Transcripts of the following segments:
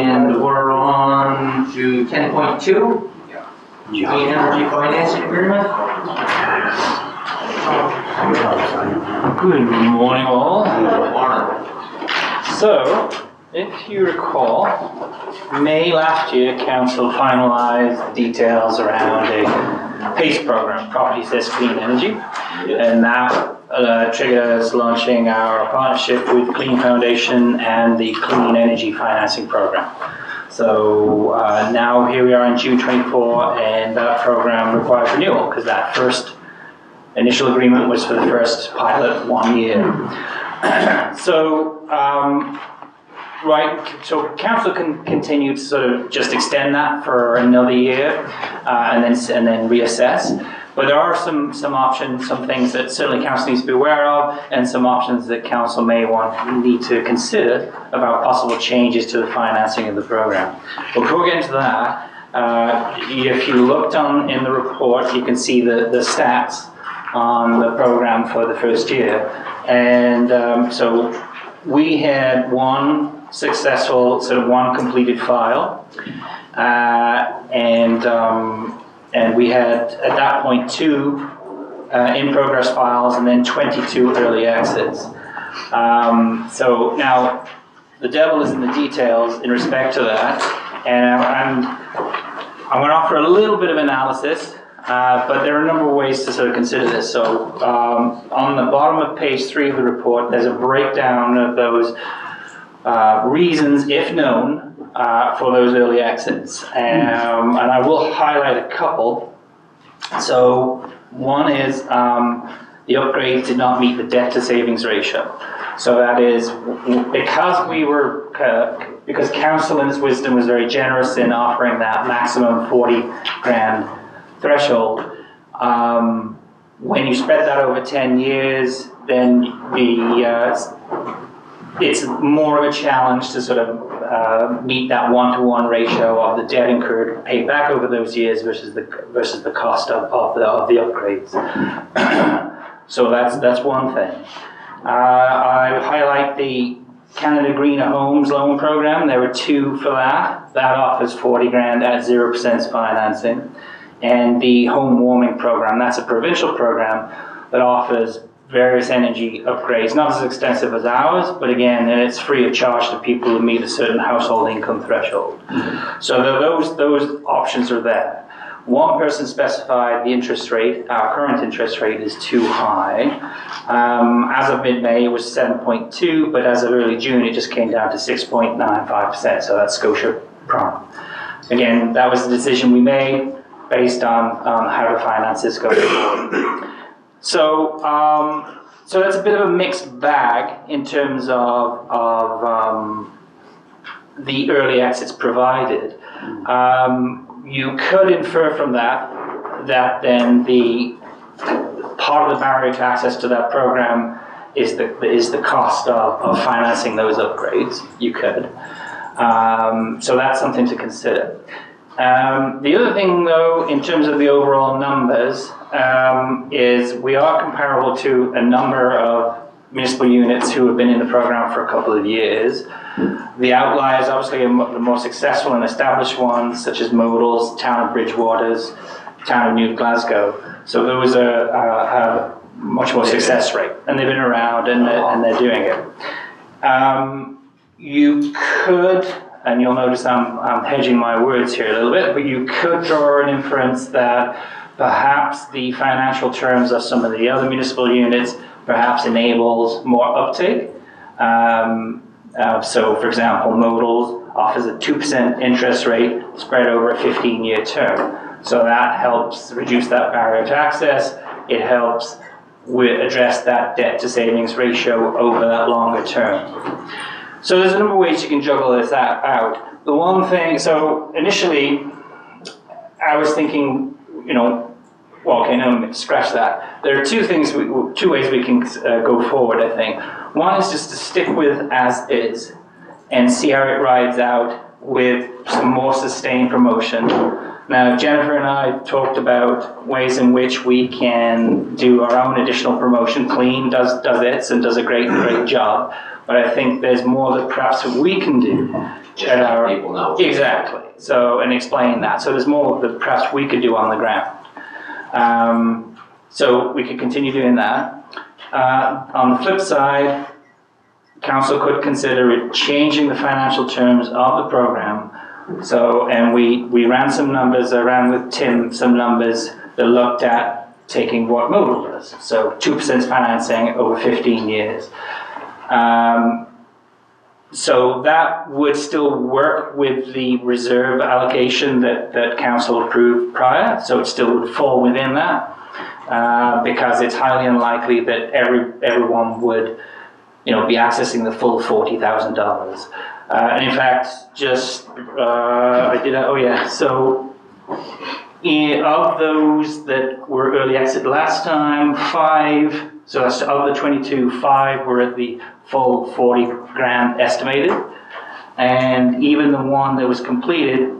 And we're on to 10.2, Clean Energy Financing Agreement. Good morning, all. Morning. So, if you recall, May last year, Council finalised details around a PACE program, Property Says Clean Energy, and that triggered us launching our partnership with Clean Foundation and the Clean Energy Financing Program. So now here we are in June 24, and that program requires renewal because that first initial agreement was for the first pilot 1 year. So council can continue to sort of just extend that for another year and then reassess. But there are some options, some things that certainly council needs to be aware of, and some options that council may need to consider about possible changes to the financing of the program. But before we get into that, if you looked in the report, you can see the stats on the program for the first year. And so we had one successful, one completed file, and we had at that point 2 in-progress files and then 22 early exits. So now the devil is in the details in respect to that, and I'm going to offer a little bit of analysis, but there are a number of ways to sort of consider this. So on the bottom of page 3 of the report, there's a breakdown of those reasons, if known, for those early exits. And I will highlight a couple. So one is the upgrades did not meet the debt to savings ratio. So that is because council in its wisdom was very generous in offering that maximum 40 grand threshold. When you spread that over 10 years, then it's more of a challenge to sort of meet that 1-to-1 ratio of the debt incurred paid back over those years versus the cost of the upgrades. So that's one thing. I would highlight the Canada Greener Homes loan program. There were 2 for that. That offers 40 grand at 0% financing. And the home warming program, that's a provincial program that offers various energy upgrades, not as extensive as ours, but again, it's free of charge to people who meet a certain household income threshold. So those options are there. One person specified the interest rate, our current interest rate is too high. As of mid-May, it was 7.2, but as of early June, it just came down to 6.95%, so that's Scotia Prime. Again, that was the decision we made based on how to finance this going forward. So that's a bit of a mixed bag in terms of the early exits provided. You could infer from that then the part of the barrier to access to that program is the cost of financing those upgrades. You could. So that's something to consider. The other thing, though, in terms of the overall numbers, is we are comparable to a number of municipal units who have been in the program for a couple of years. The outliers, obviously, are the more successful and established ones, such as Modals, Town of Bridgewater's, Town of New Glasgow. So those have a much more success rate, and they've been around and they're doing it. You could, and you'll notice I'm hedging my words here a little bit, but you could draw an inference that perhaps the financial terms of some of the other municipal units perhaps enables more uptake. So, for example, Modals offers a 2% interest rate spread over a 15-year term. So that helps reduce that barrier to access. It helps address that debt to savings ratio over that longer term. So there's a number of ways you can juggle this out. The one thing, so initially, I was thinking, scratch that. There are two ways we can go forward, I think. One is just to stick with as is and see how it rides out with some more sustained promotion. Now, Jennifer and I talked about ways in which we can do our own additional promotion. Clean does it and does a great job. But I think there's more that perhaps we can do Just let people know. Exactly. So, and explain that. So there's more that perhaps we could do on the ground. So we could continue doing that. On the flip side, council could consider changing the financial terms of the program. So, and we ran some numbers, I ran with Tim some numbers that looked at taking what Modal does. So 2% financing over 15 years. So that would still work with the reserve allocation that council approved prior. So it still would fall within that. Because it's highly unlikely that everyone would, be accessing the full $40,000. And in fact, so of those that were early exit last time, 5, so that's of the 22, 5 were at the full 40 grand estimated. And even the one that was completed,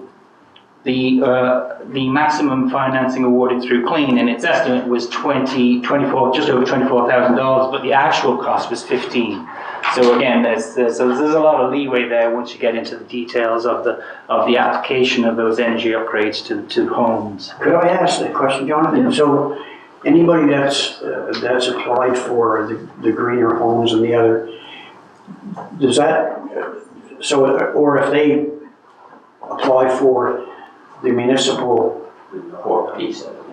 the maximum financing awarded through Clean and its estimate was just over $24,000, but the actual cost was 15. So again, there's a lot of leeway there once you get into the details of the application of those energy upgrades to homes. Could I ask that question, Jonathan? Yeah. So anybody that's applied for the greener homes and the other, does that, or if they apply for the municipal Or piece of it.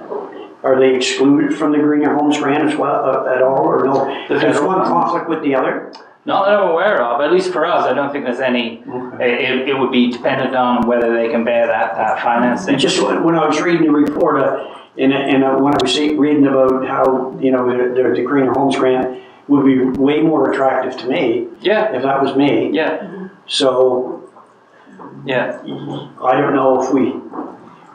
are they excluded from the greener homes grant as well at all, or no? Does one conflict with the other? Not that I'm aware of, at least for us. I don't think there's any. Okay. It would be dependent on whether they can bear that financing. Just when I was reading the report, when I was reading about how the greener homes grant would be way more attractive to me. Yeah. If that was me. Yeah. So. Yeah. I don't know if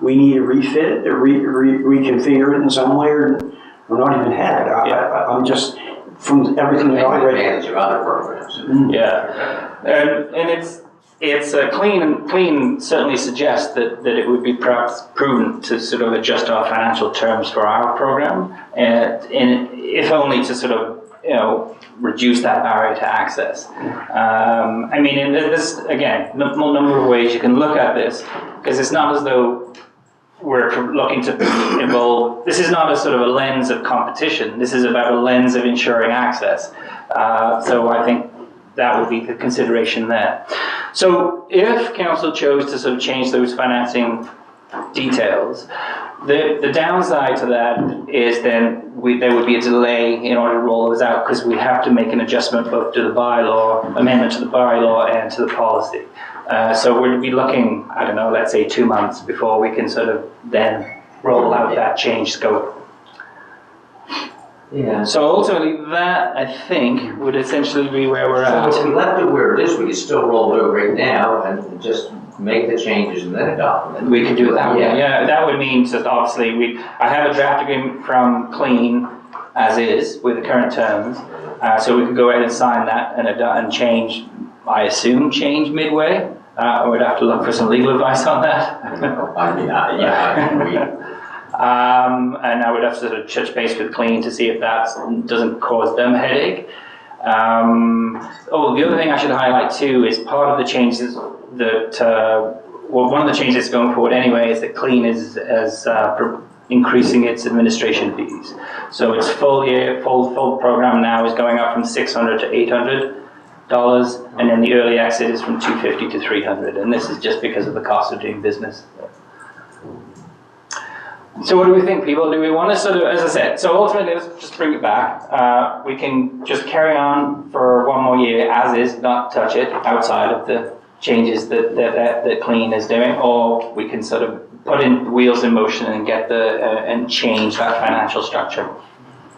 we need to refit it or reconfigure it in some way, or not even have it. I'm just, from everything that I read. Advantage of other programs. Yeah, and it's Clean certainly suggests that it would be perhaps prudent to sort of adjust our financial terms for our program, and if only to sort of reduce that barrier to access. I mean, and there's again a number of ways you can look at this, because it's not as though we're looking to involve. This is not a sort of a lens of competition. This is about a lens of ensuring access. So I think that would be the consideration there. So if council chose to sort of change those financing details, the downside to that is then there would be a delay in order to roll those out, because we have to make an adjustment both to the amendment to the bylaw and to the policy. So we'd be looking, I don't know, let's say 2 months before we can sort of then roll out that change scope. Yeah. So ultimately that, I think, would essentially be where we're at. So if we left it where it is, we could still roll it over right now and just make the changes and then adopt them. We could do that. Yeah, that would mean that obviously I have a draft agreement from Clean as is with the current terms, so we could go ahead and sign that and change. I assume change midway. I would have to look for some legal advice on that. And I would have to sort of touch base with Clean to see if that doesn't cause them a headache. The other thing I should highlight too is part of the changes that, one of the changes going forward anyway is that Clean is increasing its administration fees. So its full program now is going up from $600 to $800, and then the early exit is from $250 to $300, and this is just because of the cost of doing business. So what do we think, people? Do we want to sort of, as I said, so ultimately let's just bring it back. We can just carry on for 1 more year as is, not touch it outside of the changes that Clean is doing, or we can sort of put in wheels in motion and get and change that financial structure.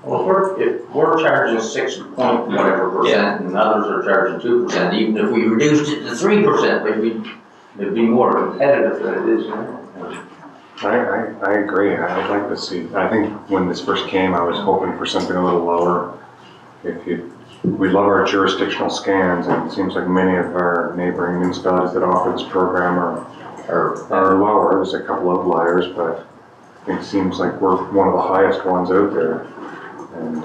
Well, if we're charging 6 point whatever percent, and others are charging 2%, even if we reduced it to 3%, it'd be more competitive than it is now. I agree. I'd like to see. I think when this first came, I was hoping for something a little lower. We love our jurisdictional scans, and it seems like many of our neighboring municipalities that offer this program are lower. There's a couple of outliers, but I think it seems like we're one of the highest ones out there. And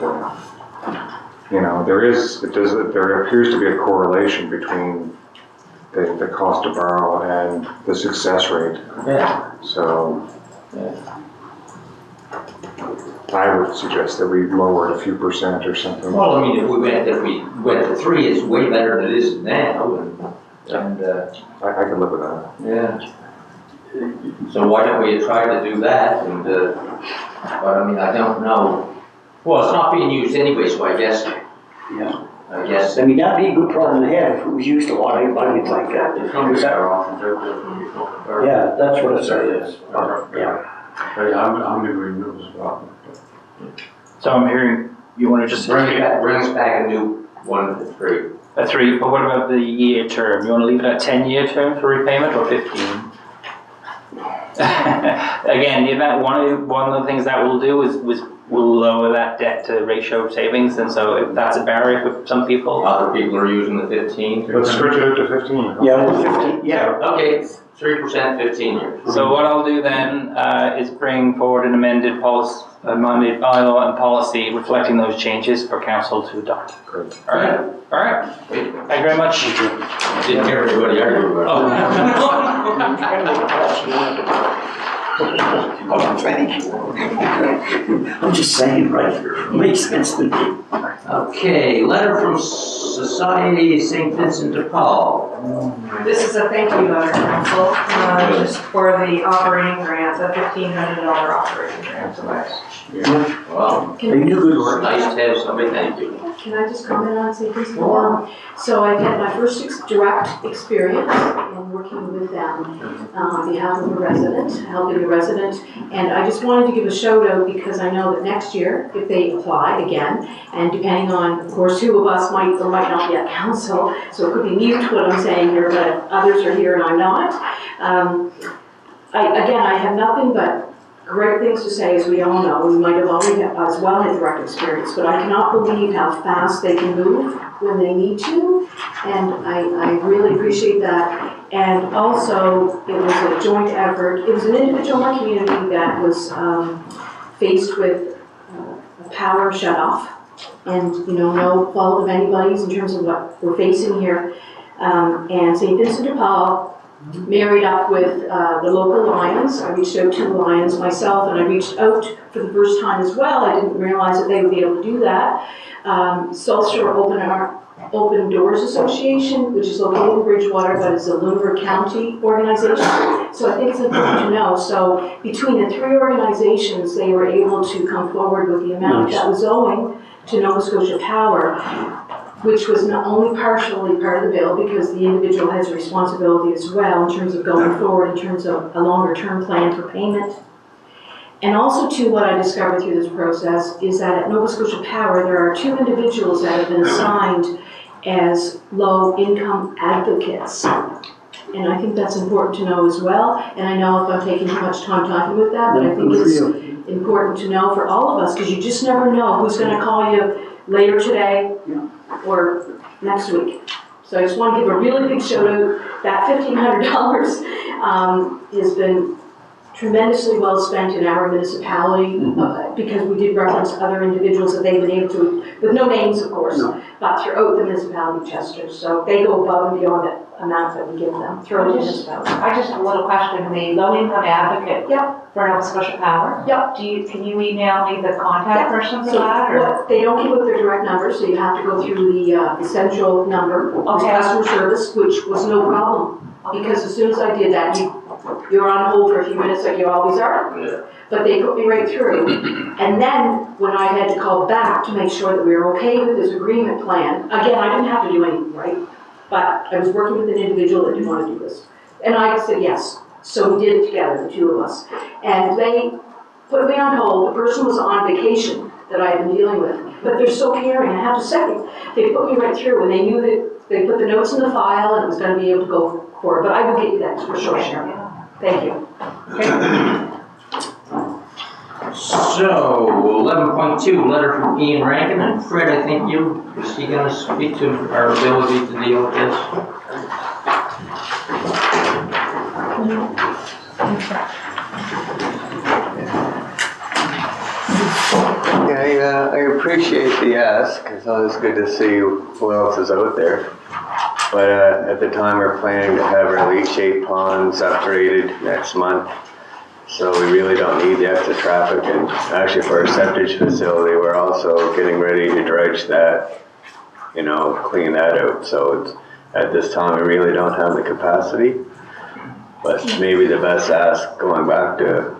there appears to be a correlation between the cost to borrow and the success rate. Yeah. So Yeah. I would suggest that we lower it a few percent or something. Well, I mean, if we went to 3, it's way better than it is now, and I can live with that. yeah. So why don't we try to do that, and, but I mean, I don't know. Well, it's not being used anyway, so I guess, Yeah. I guess. I mean, that'd be a good problem to have if it was used a lot, I would think that. Yeah, that's what it says. Yeah. I'm in agreement as well. So I'm hearing, you want to just Bring us back a new 1 to 3. a 3, but what about the year term? You want to leave it at 10-year term for repayment or 15? Again, the event, one of the things that we'll do is we'll lower that debt to ratio savings, and so if that's a barrier for some people. Other people are using the 15. Let's switch it up to 15. Yeah, 15, yeah. Okay, 3%, 15 years. So what I'll do then is bring forward an amended policy, amended bylaw and policy reflecting those changes for council to adopt. Great. All right. Thank you very much. Didn't hear everybody argue about Oh, thank you. I'm just saying, right? Makes sense to me. Okay, letter from Society St. Vincent de Paul. This is a thank you letter, council, just for the operating grant, the $1,500 operating grant. Well, They do good work. nice to have somebody thank you. Can I just comment on St. Vincent? So I've had my first direct experience in working with them on behalf of a resident, helping a resident. And I just wanted to give a shout out because I know that next year, if they apply again, and depending on, of course, who of us might or might not be at council, so it could be mute what I'm saying here, but others are here and I'm not. I have nothing but great things to say, as we all know. We might have already as well had direct experience, but I cannot believe how fast they can move when they need to, and I really appreciate that. And also, it was a joint effort. It was an individual in our community that was faced with a power shutoff, and no fault of anybody's in terms of what we're facing here. And St. Vincent de Paul married up with the local Lions. I reached out to the Lions myself, and I reached out for the first time as well. I didn't realize that they would be able to do that. South Shore Open Doors Association, which is located in Bridgewater, but it's a Lunenburg County organization. So I think it's important to know. So between the 3 organizations, they were able to come forward with the amount that was owing to Nova Scotia Power, which was not only partially part of the bill, because the individual has a responsibility as well in terms of going forward, in terms of a longer term plan for payment. And also too, what I discovered through this process is that at Nova Scotia Power, there are 2 individuals that have been assigned as low income advocates. And I think that's important to know as well. And I know if I'm taking too much time talking about that, but I think it's important to know for all of us, because you just never know who's going to call you later today or next week. So I just want to give a really big shout out. That $1,500 has been tremendously well spent in our municipality, because we did reference other individuals that they've been able to, with no names of course, but throughout the municipality of Chester. So they go above and beyond the amount that we give them throughout the municipality. I just have a little question, the low income advocate for Nova Scotia Power. Yep. Can you email me the contact person for So that? Or? they don't give out their direct number, so you have to go through the central number, customer service, which was no problem. Because as soon as I did that, you're on hold for a few minutes like you always are. Yeah. But they put me right through. And then when I had to call back to make sure that we were okay with this agreement plan, again, I didn't have to do anything, right? But I was working with an individual that didn't want to do this. And I said yes. So we did it together, the 2 of us. And they put me on hold. The person was on vacation that I had been dealing with. But they're so caring, I have to say. They put me right through, and they knew that they put the notes in the file and it was going to be able to go forward. But I will get you that for sure, Sharon. Thank you. So, 11.2, letter from Ian Rankin, and Fred, I think is he going to speak to our ability to deal with this? Yeah, I appreciate the ask. It's always good to see who else is out there. But at the time, we're planning to have our leachate ponds upgraded next month. So we really don't need the extra traffic. And actually for our septic facility, we're also getting ready to dredge that, you know, clean that out. So it's, at this time, we really don't have the capacity. But maybe the best ask, going back to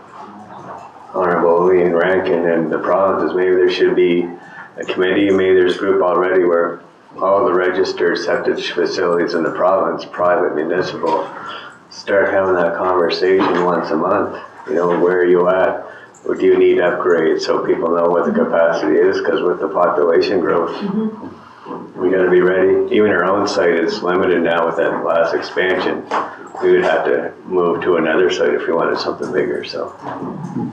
Honorable Ian Rankin and the province, is maybe there should be a committee, maybe there's a group already where all the registered septic facilities in the province, private, municipal, start having that conversation once a month. You know, where are you at? Or do you need upgrades, so people know what the capacity is? Because with the population growth, we got to be ready. Even our own site is limited now with that last expansion. We would have to move to another site if we wanted something bigger, so.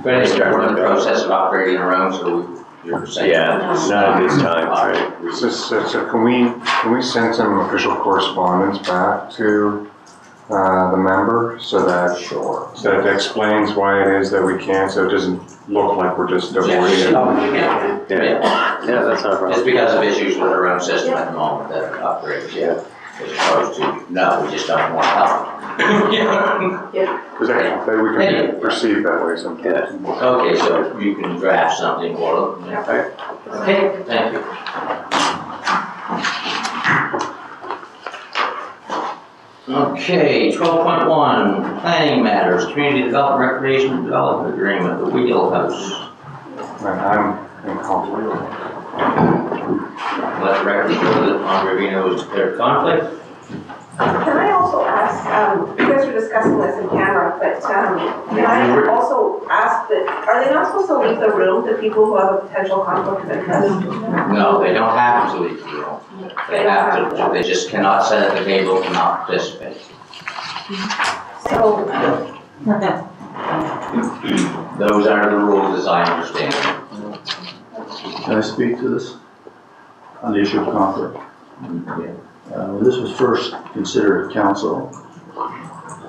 But we're in the process of upgrading our own, so you're saying. Yeah, not at this time, right? So can we send some official correspondence back to the member so that that explains why it is that we can't, so it doesn't look like we're just avoiding it? Yeah, that's not a problem. It's because of issues with our own system at the moment that upgrades, as opposed to, no, we just don't want help. Because we can perceive that way sometimes. Okay, so you can draft something for them. Okay, thank you. Okay, 12.1, planning matters, community development, recreation development agreement, the wheelhouse. I'm in conflict. Let the record show that Andre Vino is declared conflict. Can I also ask, you guys were discussing this in camera, but can I also ask that, are they not supposed to leave the room, the people who have a potential conflict of interest? No, they don't have to leave the room. They have to, they just cannot sit at the table, cannot participate. So, Those are the rules as I understand them. Can I speak to this on the issue of conflict? When this was first considered at council,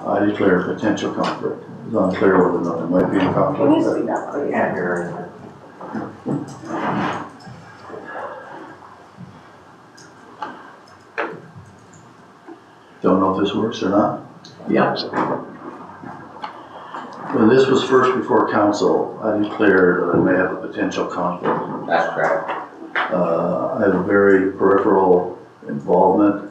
I declared potential conflict. It was unclear whether or not there might be a conflict. can you speak up, please? Don't know if this works or not. Yeah. When this was first before council, I declared that I may have a potential conflict. That's correct. I have a very peripheral involvement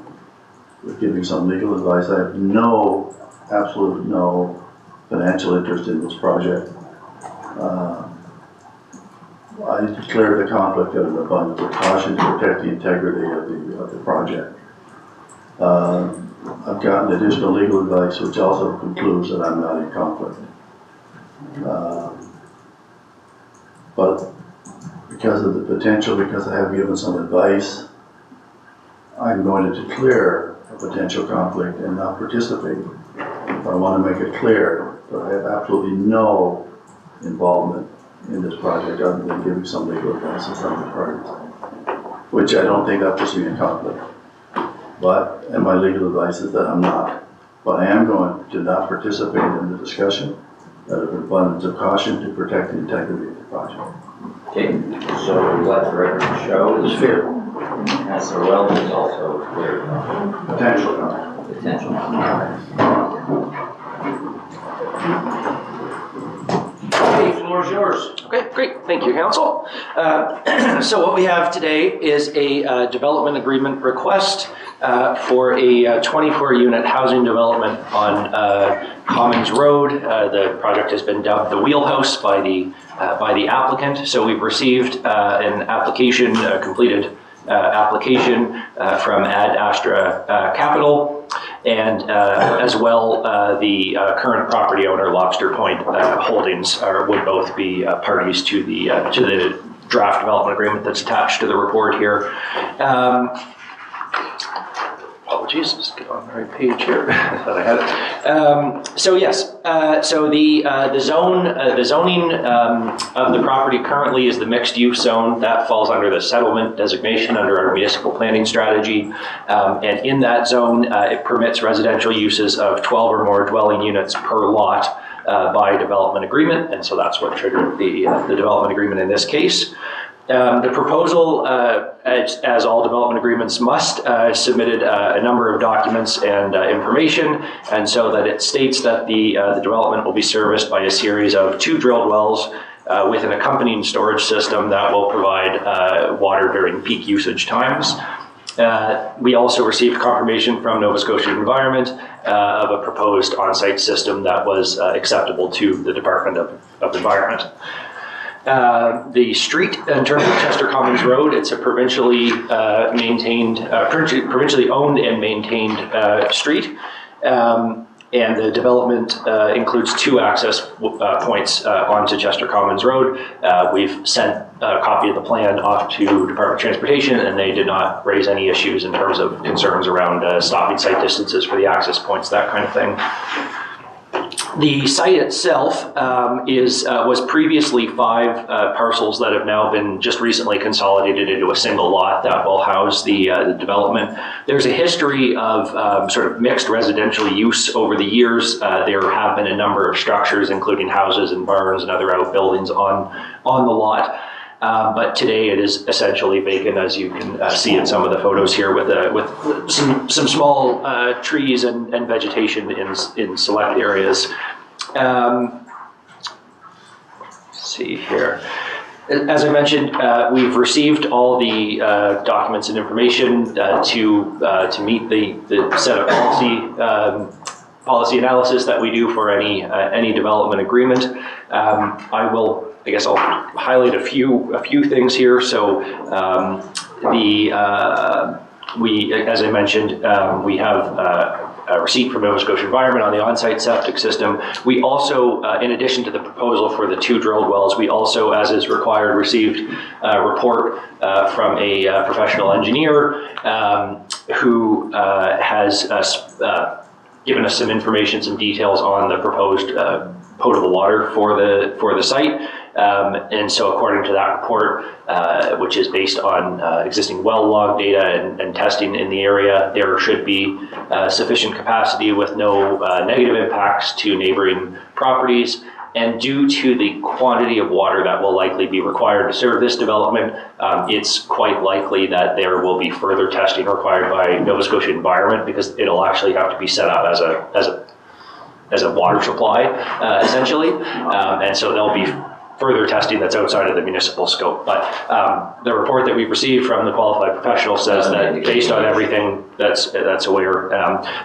with giving some legal advice. I have no, absolute no financial interest in this project. I declared the conflict out of an abundance of caution to protect the integrity of the project. I've gotten additional legal advice which also concludes that I'm not in conflict. But because of the potential, because I have given some advice, I'm going to declare a potential conflict and not participate. But I want to make it clear that I have absolutely no involvement in this project other than giving some legal advice to some of the parties, which I don't think that puts me in conflict. And my legal advice is that I'm not. But I am going to not participate in the discussion out of an abundance of caution to protect the integrity of the project. Okay, so let the record show It's fair. Councilor Wells is also declared conflict. Potential conflict. Potential. Okay, floor is yours. Okay, great. Thank you, Council. So what we have today is a development agreement request for a 24-unit housing development on Commons Road. The project has been dubbed the Wheelhouse by the applicant. So we've received an application, completed application from Ad Astra Capital. And as well, the current property owner, Lobster Point Holdings, would both be parties to the draft development agreement that's attached to the report here. Apologies, just get on the right page here. I thought I had it. So yes, so the zoning of the property currently is the mixed use zone. That falls under the settlement designation under our municipal planning strategy. And in that zone, it permits residential uses of 12 or more dwelling units per lot by development agreement. And so that's what triggered the development agreement in this case. The proposal, as all development agreements must, submitted a number of documents and information, and so that it states that the development will be serviced by a series of 2 drilled wells with an accompanying storage system that will provide water during peak usage times. We also received confirmation from Nova Scotia Environment of a proposed on-site system that was acceptable to the Department of Environment. The street, in terms of Chester Commons Road, it's a provincially provincially owned and maintained street. And the development includes 2 access points onto Chester Commons Road. We've sent a copy of the plan off to Department of Transportation, and they did not raise any issues in terms of concerns around stopping site distances for the access points, that kind of thing. The site itself was previously 5 parcels that have now been just recently consolidated into a single lot that will house the development. There's a history of sort of mixed residential use over the years. There have been a number of structures, including houses and barns and other outbuildings on the lot. But today it is essentially vacant, as you can see in some of the photos here, with some small trees and vegetation in select areas. Let's see here. As I mentioned, we've received all the documents and information to meet the set of policy analysis that we do for any development agreement. I guess I'll highlight a few things here. So as I mentioned, we have a receipt from Nova Scotia Environment on the on-site septic system. We also, in addition to the proposal for the 2 drilled wells, we also, as is required, received a report from a professional engineer who has given us some information, some details on the proposed potable water for the site. And so according to that report, which is based on existing well log data and testing in the area, there should be sufficient capacity with no negative impacts to neighboring properties. And due to the quantity of water that will likely be required to serve this development, it's quite likely that there will be further testing required by Nova Scotia Environment, because it'll actually have to be set up as a water supply, essentially. And so there'll be further testing that's outside of the municipal scope. But the report that we've received from the qualified professional says that based on everything that's aware,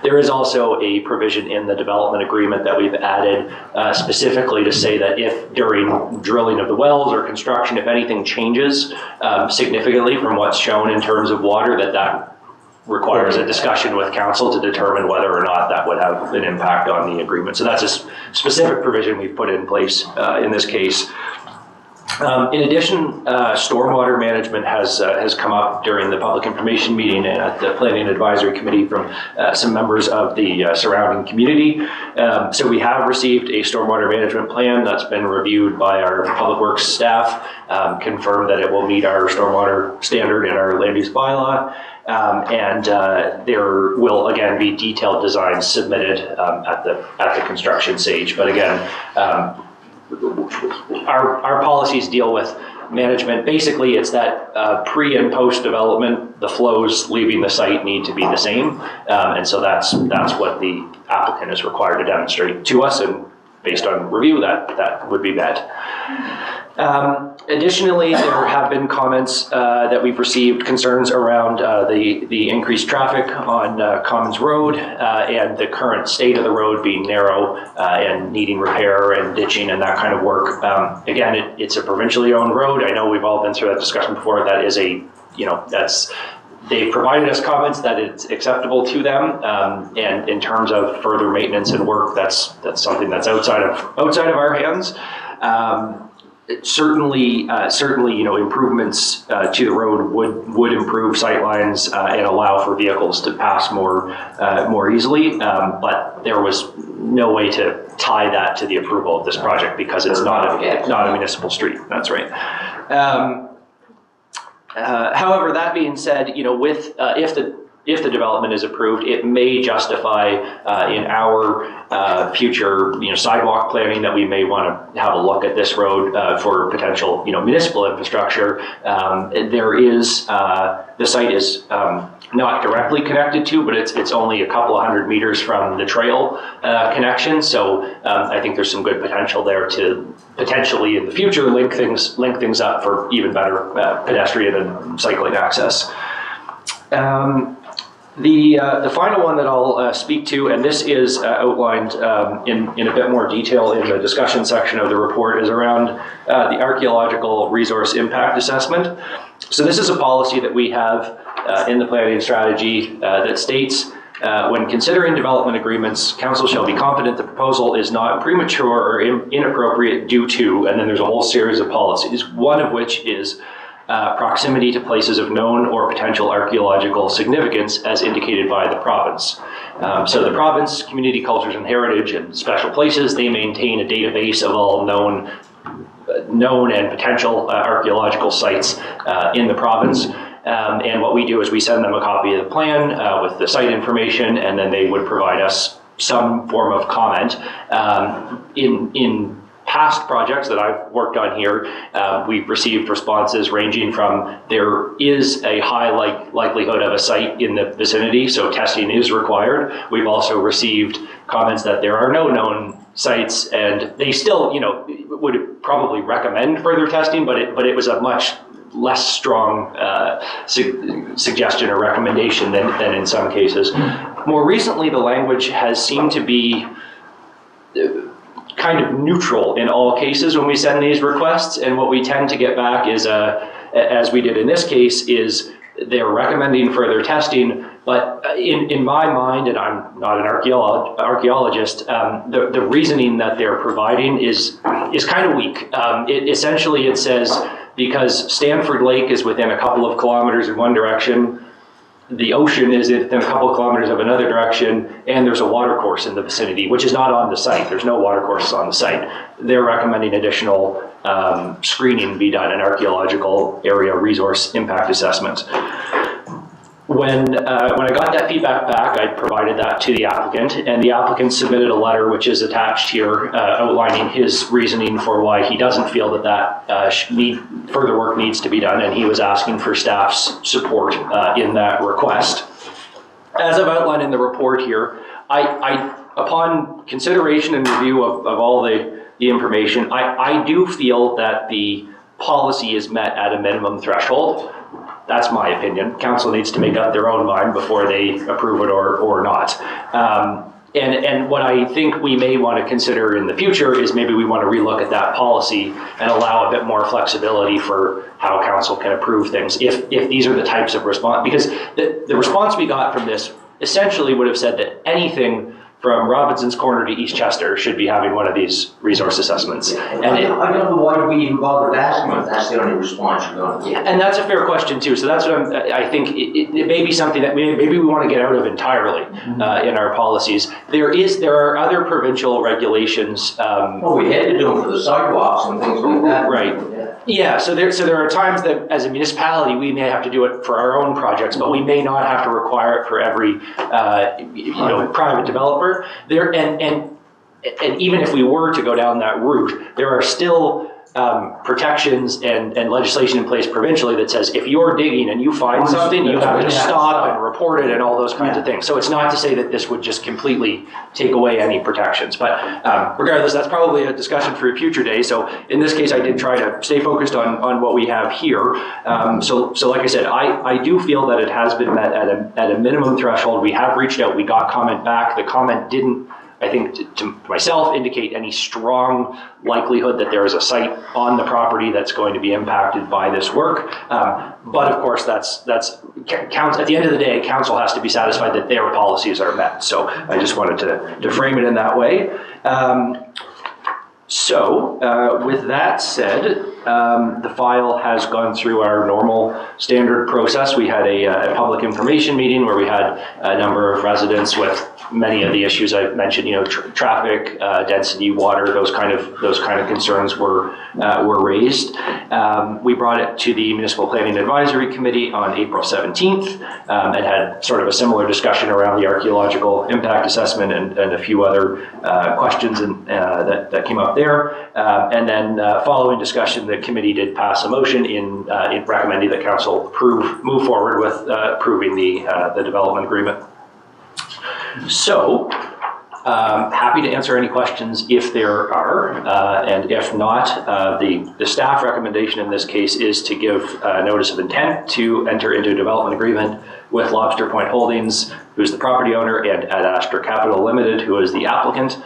there is also a provision in the development agreement that we've added specifically to say that if during drilling of the wells or construction, if anything changes significantly from what's shown in terms of water, that requires a discussion with council to determine whether or not that would have an impact on the agreement. So that's a specific provision we've put in place in this case. In addition, stormwater management has come up during the public information meeting and at the Planning Advisory Committee from some members of the surrounding community. So we have received a stormwater management plan that's been reviewed by our public works staff, confirmed that it will meet our stormwater standard in our land use bylaw. And there will again be detailed designs submitted at the construction stage. But again, our policies deal with management. Basically, it's that pre and post development, the flows leaving the site need to be the same, and so that's what the applicant is required to demonstrate to us, and based on review, that would be met. Additionally, there have been comments that we've received, concerns around the increased traffic on Commons Road and the current state of the road being narrow and needing repair and ditching and that kind of work. Again, it's a provincially owned road. I know we've all been through that discussion before. That is they've provided us comments that it's acceptable to them, and in terms of further maintenance and work, that's something that's outside of our hands. Certainly, improvements to the road would improve sightlines and allow for vehicles to pass more easily. But there was no way to tie that to the approval of this project because it's not a municipal street. That's right. However, that being said, if if the development is approved, it may justify in our future, sidewalk planning that we may want to have a look at this road for potential, municipal infrastructure. There is, the site is not directly connected to, but it's only a couple of 100 meters from the trail connection. So I think there's some good potential there to potentially in the future link things up for even better pedestrian and cycling access. The final one that I'll speak to, and this is outlined in a bit more detail in the discussion section of the report, is around the archaeological resource impact assessment. So this is a policy that we have in the planning strategy that states when considering development agreements, council shall be confident the proposal is not premature or inappropriate due to, and then there's a whole series of policies, one of which is proximity to places of known or potential archaeological significance as indicated by the province. So the province, community cultures and heritage and special places, they maintain a database of all known and potential archaeological sites in the province. And what we do is we send them a copy of the plan with the site information, and then they would provide us some form of comment. In past projects that I've worked on here, we've received responses ranging from there is a high likelihood of a site in the vicinity, so testing is required. We've also received comments that there are no known sites, and they still, would probably recommend further testing, but it was a much less strong suggestion or recommendation than in some cases. More recently, the language has seemed to be kind of neutral in all cases when we send these requests, and what we tend to get back is, as we did in this case, is they're recommending further testing, but in my mind, and I'm not an archaeologist, the reasoning that they're providing is kind of weak. Essentially it says, because Stanford Lake is within a couple of kilometers in one direction, the ocean is within a couple of kilometers of another direction, and there's a watercourse in the vicinity, which is not on the site. There's no watercourse on the site. They're recommending additional screening be done in archaeological area resource impact assessment. When I got that feedback back, I provided that to the applicant, and the applicant submitted a letter which is attached here outlining his reasoning for why he doesn't feel that further work needs to be done, and he was asking for staff's support in that request. As I've outlined in the report here, I upon consideration and review of all the information, I do feel that the policy is met at a minimum threshold. That's my opinion. Council needs to make up their own mind before they approve it or not. And what I think we may want to consider in the future is maybe we want to relook at that policy and allow a bit more flexibility for how council can approve things if these are the types of response. Because the response we got from this essentially would have said that anything from Robinson's Corner to East Chester should be having one of these resource assessments. And I don't know why we even bothered asking if that's the only response you're going to get. And that's a fair question too. So that's what I think it may be something that maybe we want to get out of entirely in our policies. There are other provincial regulations. Well, we had to do them for the sidewalks and things like that. Right. Yeah, so there are times that as a municipality we may have to do it for our own projects, but we may not have to require it for every private developer. There and even if we were to go down that route, there are still protections and legislation in place provincially that says if you're digging and you find something, you have to stop and report it and all those kinds of things. So it's not to say that this would just completely take away any protections. But regardless, that's probably a discussion for a future day. So in this case, I did try to stay focused on what we have here. So like I said, I do feel that it has been met at a minimum threshold. We have reached out, we got comment back. The comment didn't, I think, to myself, indicate any strong likelihood that there is a site on the property that's going to be impacted by this work. But of course, that's at the end of the day, council has to be satisfied that their policies are met. So I just wanted to frame it in that way. So with that said, the file has gone through our normal standard process. We had a public information meeting where we had a number of residents with many of the issues I've mentioned, traffic, density, water, those kind of concerns were raised. We brought it to the Municipal Planning Advisory Committee on April 17th and had sort of a similar discussion around the archaeological impact assessment and a few other questions that came up there. And then following discussion, the committee did pass a motion in recommending that council move forward with approving the development agreement. So, happy to answer any questions if there are, and if not, the staff recommendation in this case is to give notice of intent to enter into a development agreement with Lobster Point Holdings, who's the property owner, and Ad Astra Capital Limited, who is the applicant,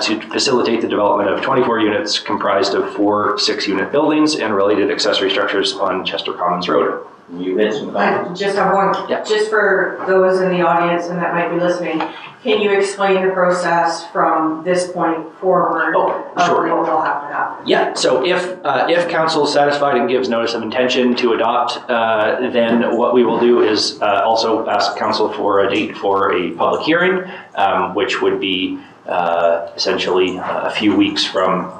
to facilitate the development of 24 units comprised of 4 6-unit buildings and related accessory structures on Chester Commons Road. You had some comments? I just have one, Yeah. just for those in the audience and that might be listening, can you explain the process from this point forward? Oh, sure. Of what will have to happen? Yeah, so if council is satisfied and gives notice of intention to adopt, then what we will do is also ask council for a date for a public hearing, which would be essentially a few weeks from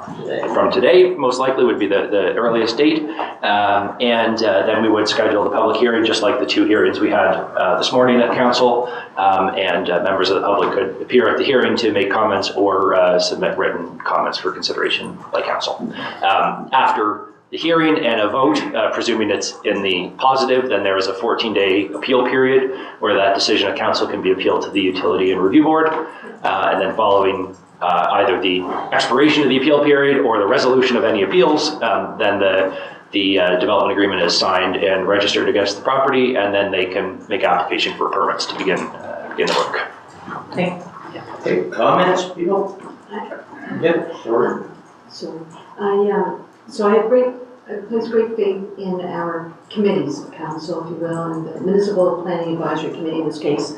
today, most likely would be the earliest date. And then we would schedule the public hearing, just like the 2 hearings we had this morning at council. And members of the public could appear at the hearing to make comments or submit written comments for consideration by council. After the hearing and a vote, presuming it's in the positive, then there is a 14-day appeal period where that decision of council can be appealed to the Utility and Review Board. And then following either the expiration of the appeal period or the resolution of any appeals, then the development agreement is signed and registered against the property, and then they can make application for permits to begin the work. Thank you. Okay, comments, people? Yeah, sure. So I have place great faith in our committees of council, if you will, and the Municipal Planning Advisory Committee in this case.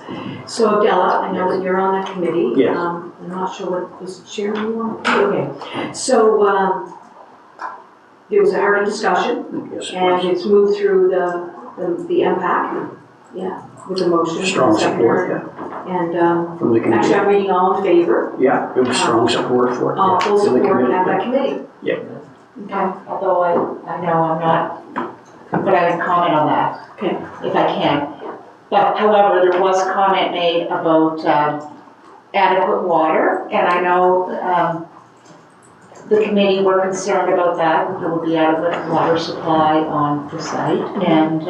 So Abdallah, I know that you're on that committee. Yes. I'm not sure what was the chairman you want. Okay. So there was a hearty discussion, Yes, and it's moved through the MPAC. Yeah, with a motion. strong support, yeah, And from the actually, committee. I'm reading all in favor. Yeah, it was strong support for it. All full yeah, in the support committee, at that yeah. committee. Yeah. Okay. Although I know I'm not, but I would comment on that, Okay. if I can. But however, there was comment made about adequate water, and I know the committee were concerned about that, there will be adequate water supply on the site. And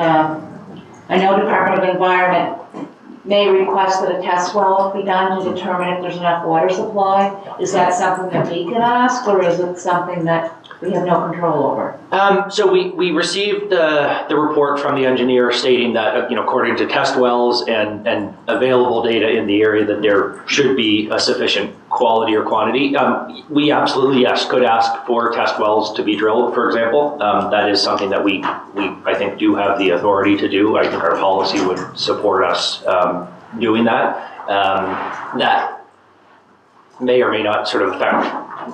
I know Department of Environment may request that a test well be done to determine if there's enough water supply. Is that something that we can ask, or is it something that we have no control over? So we received the report from the engineer stating that, according to test wells and available data in the area, that there should be a sufficient quality or quantity. We absolutely, yes, could ask for test wells to be drilled, for example. That is something that we I think, do have the authority to do. I think our policy would support us doing that. That may or may not sort of affect,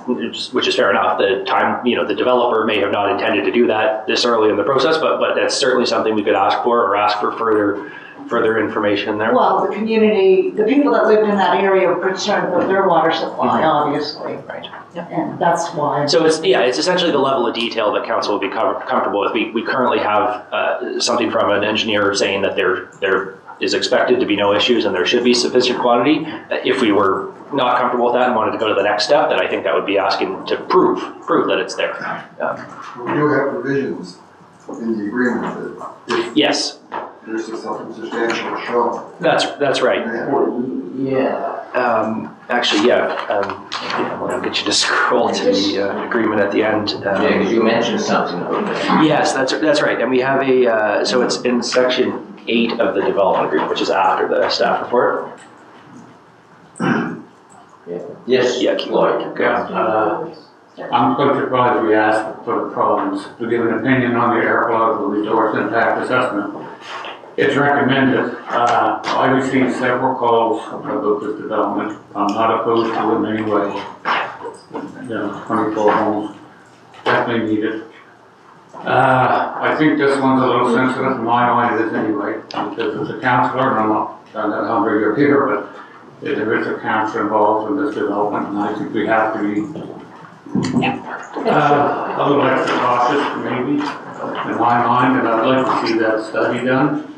which is fair enough, the time, the developer may have not intended to do that this early in the process, but that's certainly something we could ask for or ask for further information there. Well, the community, the people that lived in that area were concerned about their water supply, obviously. Right. And that's why. So it's essentially the level of detail that council would be comfortable with. We currently have something from an engineer saying that there is expected to be no issues and there should be sufficient quantity. If we were not comfortable with that and wanted to go to the next step, then I think that would be asking to prove that it's there. We do have provisions in the agreement that if Yes, there's a substantial show. that's right. Yeah. Actually, I'll get you to scroll to the agreement at the end. Yeah, because you mentioned something about that. Yes, that's right. And we have so it's in section 8 of the development agreement, which is after the staff report. Yes, Yeah, Lloyd. I'm quite surprised we asked for the province to give an opinion on the archaeological resource impact assessment. It's recommended. I received several calls about this development. I'm not opposed to it in any way. 24 homes definitely needed. I think this one's a little sensitive, in my mind it is anyway, because as a councillor, and I'm not done that number you're here, but there is a councillor involved in this development, and I think we have to be a little extra cautious, maybe, in my mind, and I'd like to see that study done.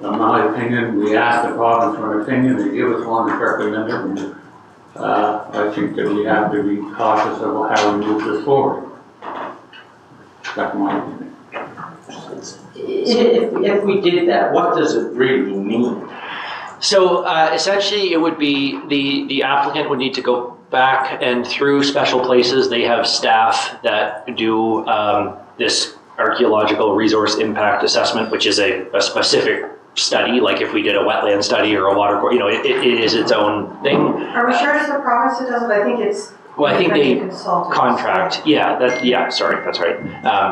In my opinion, we asked the province for an opinion, they give us one that's recommended, and I think that we have to be cautious of how we move this forward. That's my opinion. If we did that, what does it really mean? So essentially, it would be the applicant would need to go back and through special places. They have staff that do this archaeological resource impact assessment, which is a specific study. Like if we did a wetland study or a water, it is its own thing. Are we sure it's the province that does it? I think it's. Well, I think they consultants. contract. Yeah, sorry, that's right.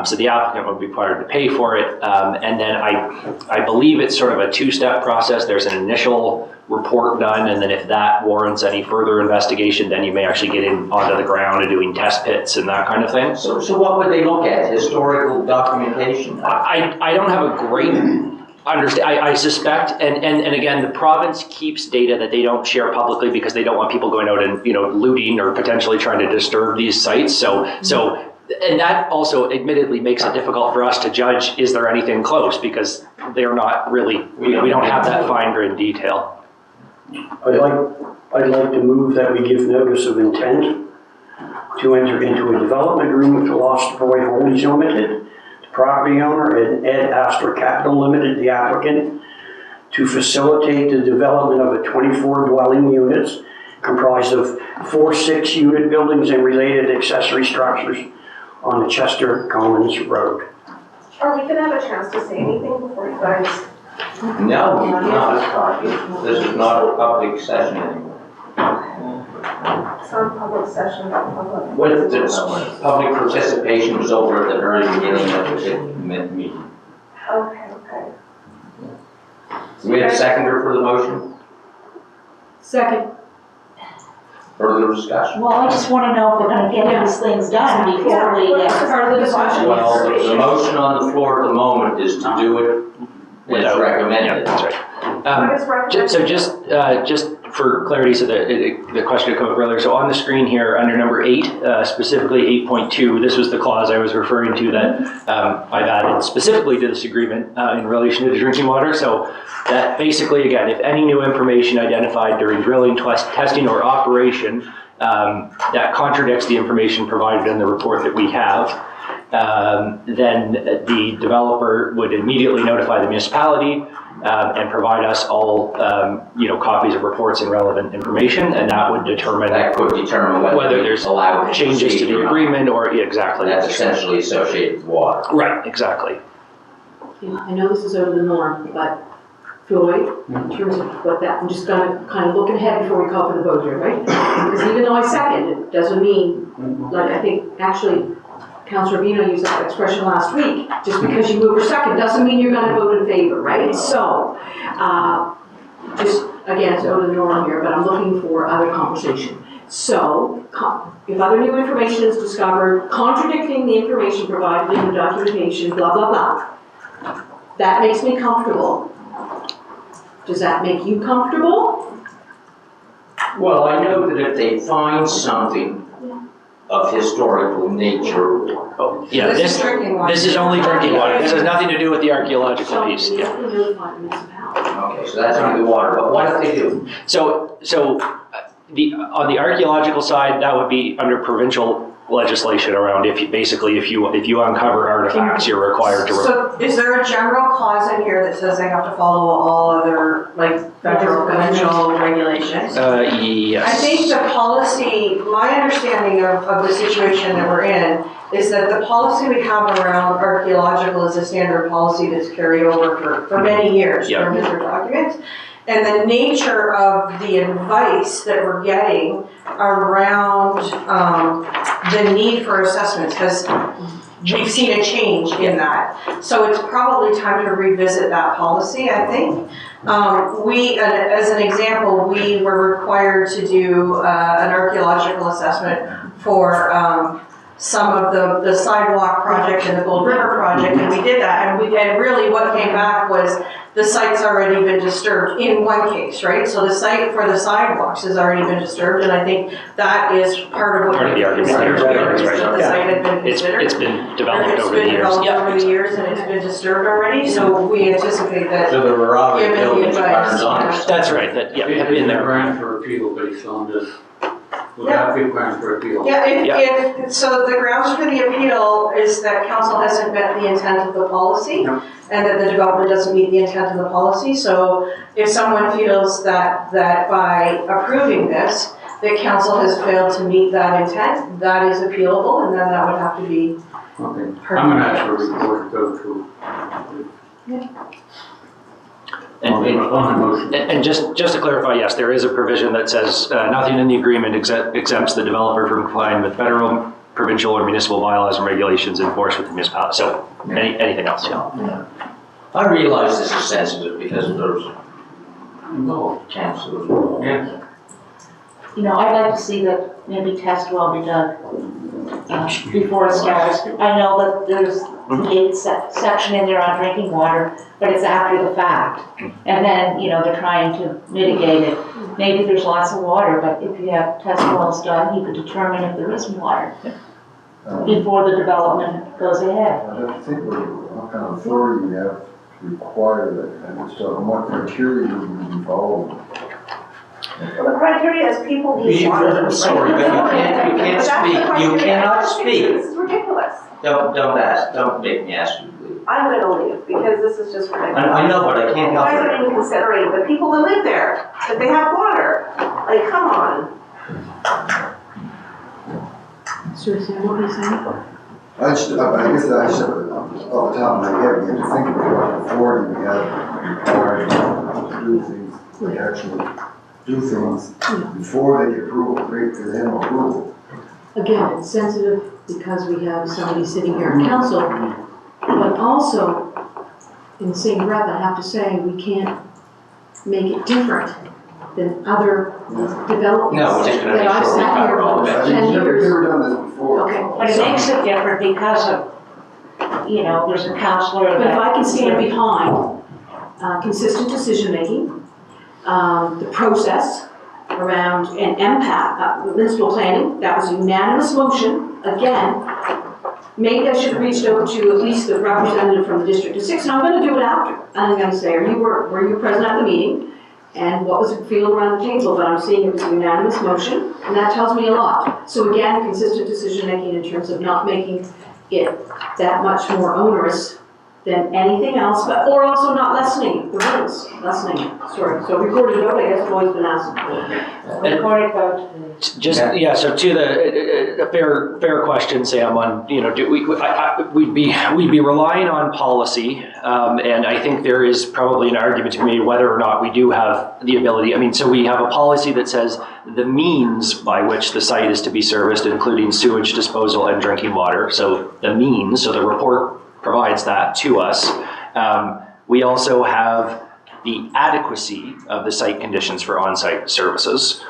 So the applicant would be required to pay for it, and then I believe it's sort of a two-step process. There's an initial report done, and then if that warrants any further investigation, then you may actually get in onto the ground and doing test pits and that kind of thing. So what would they look at? Historical documentation? I don't have a great understand. I suspect, and again, the province keeps data that they don't share publicly because they don't want people going out and looting or potentially trying to disturb these sites. So and that also admittedly makes it difficult for us to judge, is there anything close, because they're not really, we don't have that fine-grained detail. I'd like to move that we give notice of intent to enter into a development agreement with Lost Boy Holdings Limited, the property owner, and Ed Astor Capital Limited, the applicant, to facilitate the development of 24 dwelling units comprised of 4 6-unit buildings and related accessory structures on the Chester Commons Road. Are we gonna have a chance to say anything before you guys? No, not. This is not a public session anymore. It's not a public session, not public. What the public participation was over at the very beginning of the meeting. Okay. Do we have a seconder for the motion? Second. Further discussion? Well, I just want to know if we're going to get these things done before we That's part of the discussion. Well, the motion on the floor at the moment is to do it as recommended. That's right. What is recommended? So just for clarity, so the question had come up earlier. So on the screen here, under number 8, specifically 8.2, this was the clause I was referring to that I've added specifically to this agreement in relation to drinking water. So that basically, again, if any new information identified during drilling, testing, or operation that contradicts the information provided in the report that we have, then the developer would immediately notify the municipality and provide us all, copies of reports and relevant information, and that would determine whether there's changes to the agreement or exactly. That's essentially associated with water. Right, exactly. Yeah, I know this is out of the norm, but Floyd, in terms of what that, I'm just gonna kind of look ahead before we call for the vote here, right? Because even though I second, it doesn't mean, like I think, actually, Councillor Vino used that expression last week, just because you move for second doesn't mean you're gonna vote in favor, right? So, just, again, it's out of the norm here, but I'm looking for other conversation. So, if other new information is discovered, contradicting the information provided in the documentation, blah, blah, blah, that makes me comfortable. Does that make you comfortable? Well, I know that if they find something of historical nature. Oh, yeah, this is only drinking water. This has nothing to do with the archaeological piece. Yeah. Okay, so that's only the water, but what if they do? So on the archaeological side, that would be under provincial legislation around if you uncover artifacts, you're required to. So is there a general clause in here that says they have to follow all other, federal, provincial regulations? Yes. I think the policy, my understanding of the situation that we're in is that the policy we have around archaeological is a standard policy that's carried over for many years from different documents. And the nature of the advice that we're getting around the need for assessments we've seen a change in that. So it's probably time to revisit that policy, I think. As an example, we were required to do an archaeological assessment for some of the sidewalk project and the Gold River project, and we did that, and really what came back was the site's already been disturbed in one case, right? So the site for the sidewalks has already been disturbed, and I think that is part of what. Part of the argument here, considered, is right. that the site had been considered. It's been developed over the It's been years. developed Yeah, over the years, and it's been disturbed already, so we anticipate that. So there were already Given the buildings advice, burned on yeah. it. That's right, that, yeah, have been Is there there. grounds for appeal based on this? Would that be grounds for appeal? Yeah, Yeah. so the grounds for the appeal is that council hasn't met the intent of the policy, and that the development doesn't meet the intent of the policy, so if someone feels that by approving this, that council has failed to meet that intent, that is appealable, and then that would have to be. Okay, I'm gonna ask for a report to go to. On the motion. And just to clarify, yes, there is a provision that says nothing in the agreement exempts the developer from complying with federal, provincial, or municipal bylaws and regulations enforced with the municipality. So anything else, yeah. I realize this is sensitive because there's council. Yes. You know, I'd like to see that maybe test well be done before it starts. I know that there's the gate section in there on drinking water, but it's after the fact. And then, you know, they're trying to mitigate it. Maybe there's lots of water, but if you have test wells done, you could determine if there is water before the development goes ahead. I have to think what kind of authority you have to require that kind of stuff, and what criteria you would be followed. Well, the criteria is people need water. Sorry, but you can't speak, you cannot speak. This is ridiculous. Don't make me ask you to leave. I'm gonna leave because this is just ridiculous. I know, but I can't You help guys it. aren't even considering the people that live there, that they have water. Like, come on. Sir, Sam, what are you saying? I guess I just, off the top of my head, we have to think about what authority we have required to do things, we actually do things before they get approval, because they have no approval. Again, it's sensitive because we have somebody sitting here in council, but also, in the same breath, I have to say, we can't make it different than other developments No, we're just gonna that make I've sure we sat here cover all for of it. 10 We've years. never done this before. Okay. But it makes it different because of, you know, there's a counselor But if that. I can stand behind consistent decision-making, the process around an MPAT, municipal planning, that was a unanimous motion, again, maybe I should have reached out to at least the representative from the District of 6, and I'm gonna do it after. I'm gonna say, were you present at the meeting? And what was the feel around the table? But I'm seeing it was a unanimous motion, and that tells me a lot. So again, consistent decision-making in terms of not making it that much more onerous than anything else, but, or also not lessening the rules, sorry. So recorded vote, I guess, has always been asked for. Recorded vote. Just, yeah, so to the, a fair question, Sam, on, you know, we'd be relying on policy, and I think there is probably an argument to be made whether or not we do have the ability. I mean, so we have a policy that says the means by which the site is to be serviced, including sewage disposal and drinking water. So the means, so the report provides that to us. We also have the adequacy of the site conditions for on-site services.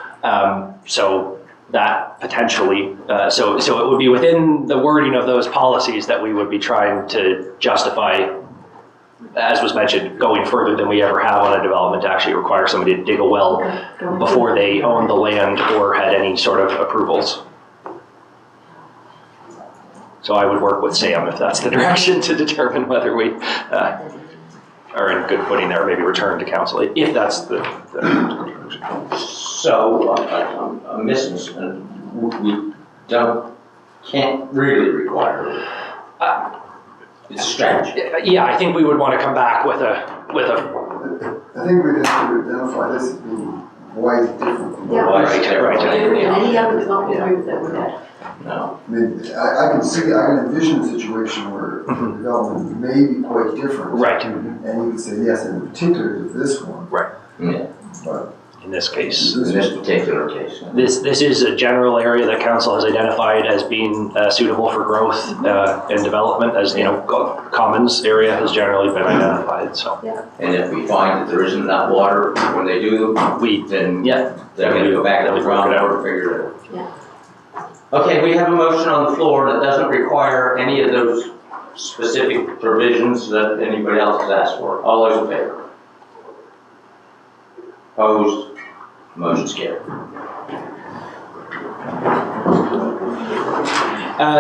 So that potentially, so it would be within the wording of those policies that we would be trying to justify, as was mentioned, going further than we ever have on a development to actually require somebody to dig a well before they own the land or had any sort of approvals. So I would work with Sam if that's the direction to determine whether we are in good footing there, maybe return to council, if that's the direction. So, I'm missing, we can't really require it. It's a strategy. Yeah, I think we would want to come back with a. I think we have to identify this as being why it's different from Yeah. what. Right. Different than any other development agreement that we had. No. I mean, I can envision a situation where the development may be quite different. Right. And you could say, yes, in particular to this one. Right. Yeah. But In this case. In this particular case. This is a general area that council has identified as being suitable for growth and development, as, you know, commons area has generally been identified, so. And if we find that there isn't enough water when they do, then we go back to the ground floor to figure it out. Okay, we have a motion on the floor that doesn't require any of those specific provisions that anybody else has asked for. All those in favor? Opposed? Motion's carried.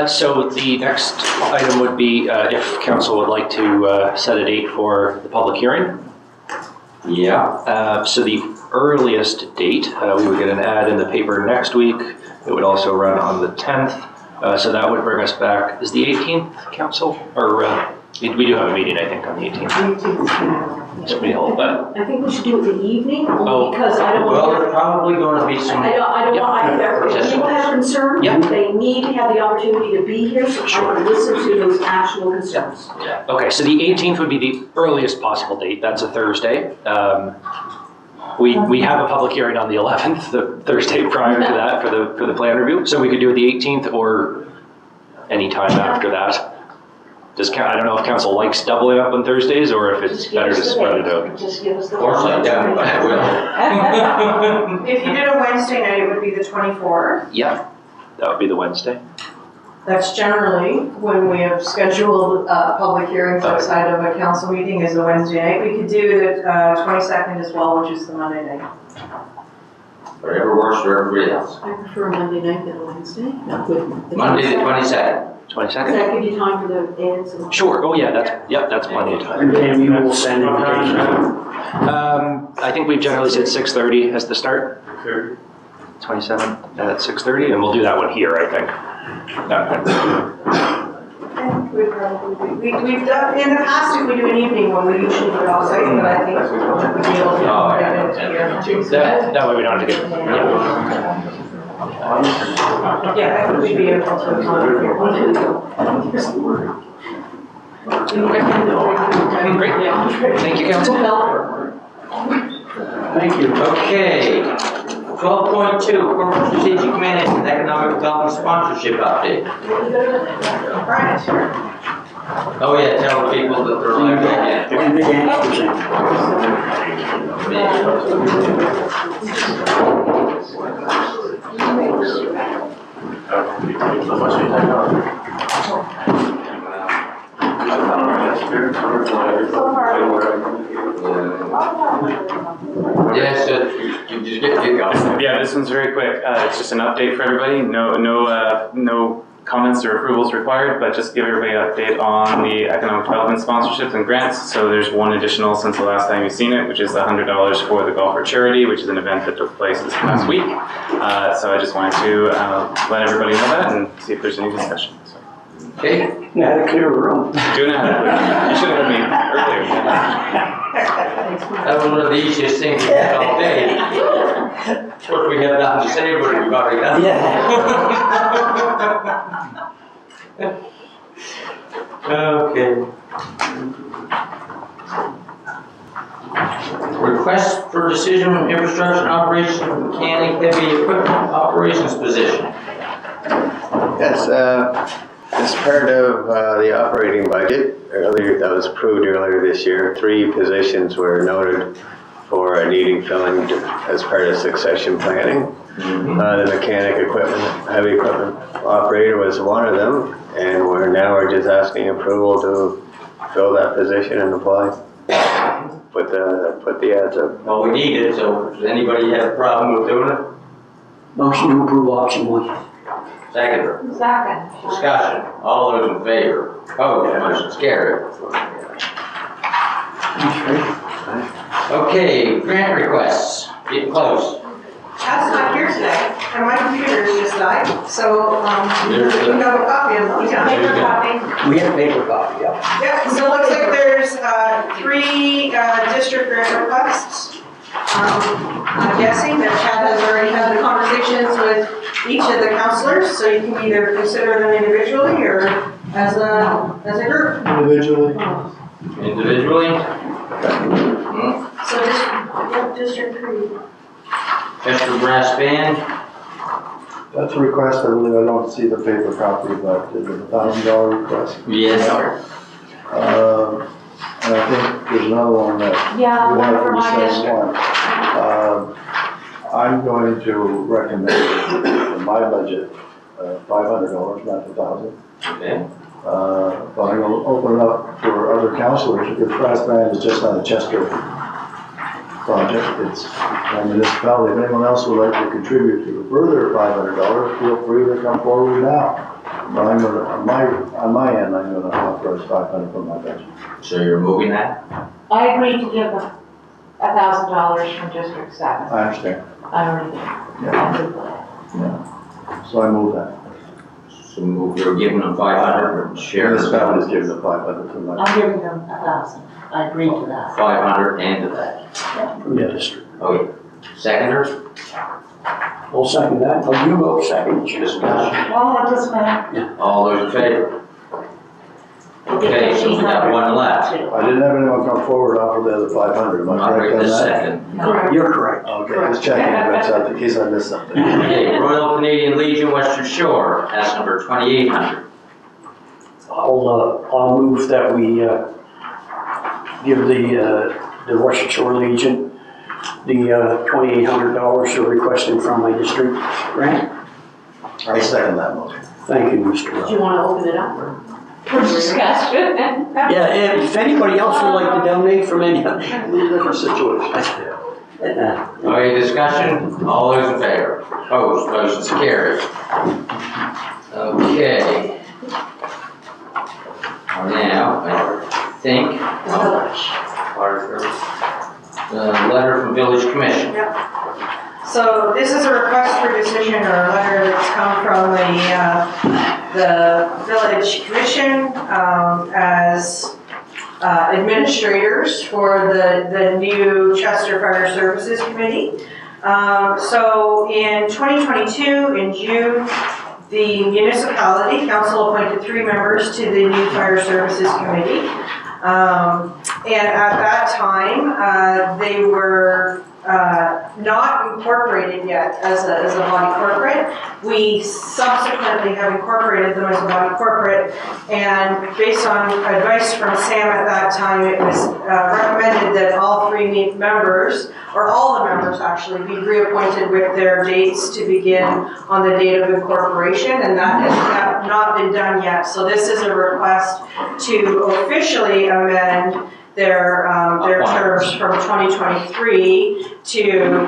So the next item would be if council would like to set a date for the public hearing. Yeah. So the earliest date, we would get an ad in the paper next week. It would also run on the 10th. So that would bring us back, is the 18th, council? Or we do have a meeting, I think, on the 18th. So we hold that. I think we should do it in the evening, Oh. only because I don't Well, want there's probably going to be some. I don't want, if people have concern, Yep. they need to have the opportunity to be here, so I can listen to those actual concerns. Okay, so the 18th would be the earliest possible date. That's a Thursday. We have a public hearing on the 11th, the Thursday prior to that for the plan review. So we could do it the 18th or any time after that. I don't know if council likes doubling up on Thursdays or if it's better to spread it out. Just give us the. Of course I do, I will. If you did a Wednesday night, it would be the 24th. Yeah, that would be the Wednesday. That's generally when we have scheduled public hearings outside of a council meeting is a Wednesday night. We could do the 22nd as well, which is the Monday night. Whatever works for everybody else. I prefer Monday night than a Wednesday, not good. Monday the 22nd. 22nd? Does that give you time for the ads and? Sure. Oh, yeah, that's plenty of time. And you will send invitations. I think we've generally said 6:30 as the start. 27 at 6:30, and we'll do that one here, I think. We've done, in the past, if we do an evening one, we usually do it all site, but I think we'll be able to. Oh, yeah. That way we don't have to get, Yeah, I think we'd be able to accommodate here. Great. Thank you, council. Thank you. Okay, 12.2, corporate strategic management, economic development sponsorship update. Oh yeah, tell the people that they're like that. And the dance Yes, you just get going. Yeah, this one's very quick. It's just an update for everybody. No comments or approvals required, but just give everybody an update on the economic development sponsorships and grants. So there's one additional since the last time you've seen it, which is the $100 for the Golfer Charity, which is an event that took place this past week. So I just wanted to let everybody know that and see if there's any discussion. So. Okay. You had a clear room. Doing that. You should have had me earlier. That was one of the easiest things we did all day. Of course, we have nothing to say, but we've already done it. Okay. Request for decision on infrastructure and operations mechanic heavy equipment operations position. Yes, as part of the operating budget that was approved earlier this year, 3 positions were noted for needing filling as part of succession planning. The mechanic equipment, heavy equipment operator was one of them, and we're just asking approval to fill that position and apply. Put the ads up. Well, we need it, so does anybody have a problem with doing it? Motion to approve option 1. Second. Second. Discussion. All those in favor? Opposed? Motion's carried. Okay, grant requests. Getting close. Chad's not here today, and my computer just died, so, we have a copy of it. Yeah, paper copy. We have paper copy, yeah. Yeah, so it looks like there's 3 district grant requests. I'm guessing that Chad has already had the conversations with each of the counselors, so you can either consider them individually or as a group. Individually. Individually? So district 3. Chester Brass Band. That's a request, I don't see the paper copy, but it's a $1,000 request. Yes. And I think there's another one that Yeah, you one have for the my same district. one. I'm going to recommend in my budget $500, not $1,000. Okay, But I'm gonna open it up for other councillors, because brass band is just not a Chester project, it's a municipality. If anyone else would like to contribute to a further $500, feel free to come forward now. But I'm gonna, on my end, I'm gonna authorize 500 from my budget. so you're moving that? I agreed to give them $1,000 from District 7. I understand. I already did. Yeah. I did that. So I move that. So you're giving them 500 and sharing Municipality is giving the 500 from my. I'm giving them 1,000. I agreed to that. 500 and to that. From the district. Okay, seconder? I'll second that. Oh, you go second. Discussion. Well, it doesn't matter. All those in favor? Okay, so we got one left. I didn't have anyone come forward offer the other 500, am I Not correct right on this that? second. Correct. You're correct. Okay, just checking that's out in case I missed something. Okay, Royal Canadian Legion Western Shore, that's number 2800. I'll move that we give the Western Shore Legion the $2,800 they're requesting from my district grant. I second that motion. Thank you, Mr. Do you Rowe. want to open it up? For discussion. Yeah, if anybody else would like to donate from any, Different situation. Okay, discussion, all those in favor? Opposed, motion's carried. Okay. Now, I think, letter from Village Commission. So this is a request for decision or a letter that's come from the Village Commission as administrators for the new Chester Fire Services Committee. So in 2022, in June, the municipality council appointed 3 members to the new Fire Services Committee. And at that time, they were not incorporated yet as a body corporate. We subsequently have incorporated them as a body corporate, and based on advice from Sam at that time, it was recommended that all 3 members, or all the members actually, be reappointed with their dates to begin on the date of incorporation, and that has not been done yet. So this is a request to officially amend their terms from 2023 to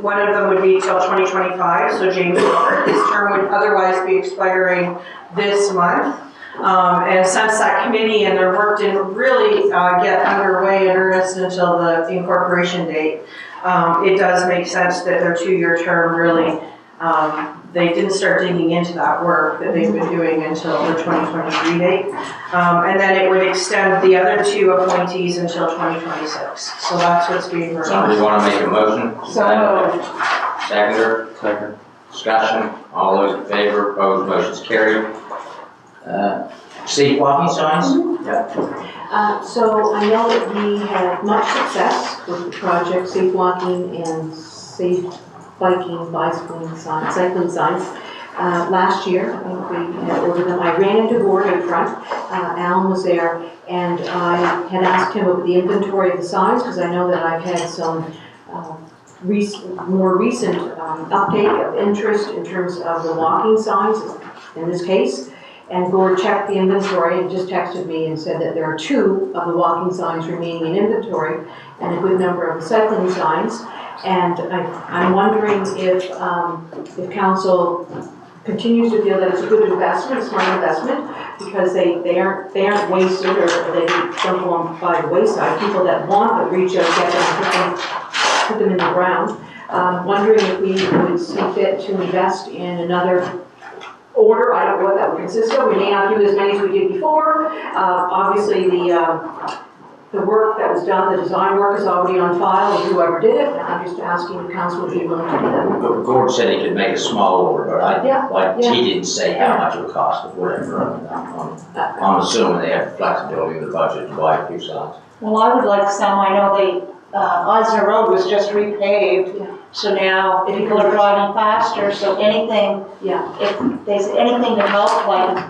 one of them would be till 2025, so James Ward, his term would otherwise be expiring this month. And since that committee and their work didn't really get underway in earnest until the incorporation date, it does make sense that their 2-year term really, they didn't start digging into that work that they've been doing until the 2023 date. And then it would extend the other 2 appointees until 2026. So that's what's being requested. Somebody want to make a motion? So moved. Seconder? Second. Discussion, all those in favor, opposed, motion's carried. Safe walking signs? So I know that we had much success with the project Safe Walking and Safe Biking, Bicycling signs, cycling signs. Last year, I think we had ordered them. I ran into Gord in front, Alan was there, and I had asked him about the inventory of the signs, because I know that I've had some more recent uptake of interest in terms of the walking signs, in this case. And Gord checked the inventory and just texted me and said that there are 2 of the walking signs remaining in inventory and a good number of the cycling signs. And I'm wondering if council continues to feel that it's a good investment, a smart investment, because they aren't wasted or they don't go on by the wayside. People that want them reach out, get them, put them in the ground. Wondering if we would see fit to invest in another order. I don't know what that would consist of. We may not do as many as we did before. Obviously, the work that was done, the design work is already on file of whoever did it. I'm just asking the council to be willing to do that. Gord said he could make a small order, but Yeah. he didn't say how much it would cost or whatever. I'm assuming they have flexibility in the budget to buy a few signs. Well, I would like some. I know Osner Road was just repaved, so now people are driving faster, so anything, if there's anything to help, like